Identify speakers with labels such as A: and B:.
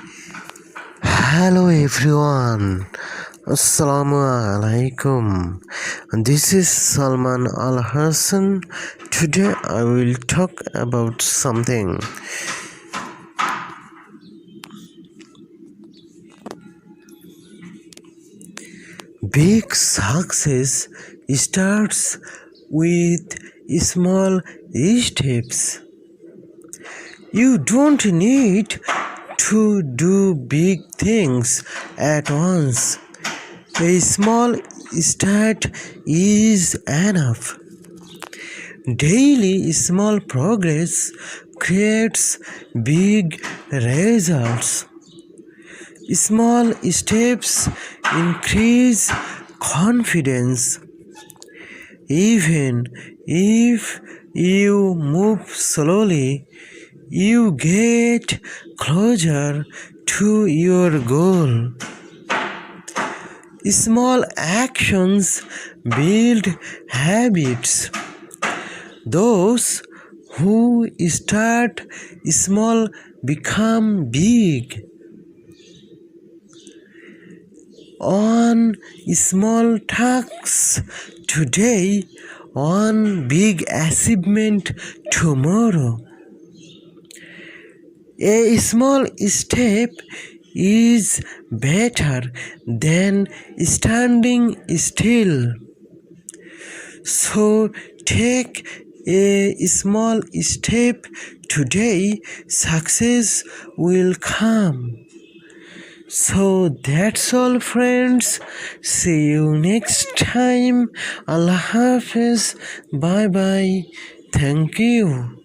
A: Hello everyone, Assalamu alaikum. This is Salman Al Hassan. Today I will talk about something. Big success starts with small steps. You don't need to do big things at once. A small start is enough. Daily small progress creates big results. Small steps increase confidence. Even if you move slowly, you get closer to your goal. Small actions build habits. Those who start small become big. On small tasks today, on big achievement tomorrow. A small step is better than standing still. So take a small step today, success will come. So that's all, friends. See you next time. Allah Hafiz. Bye bye. Thank you.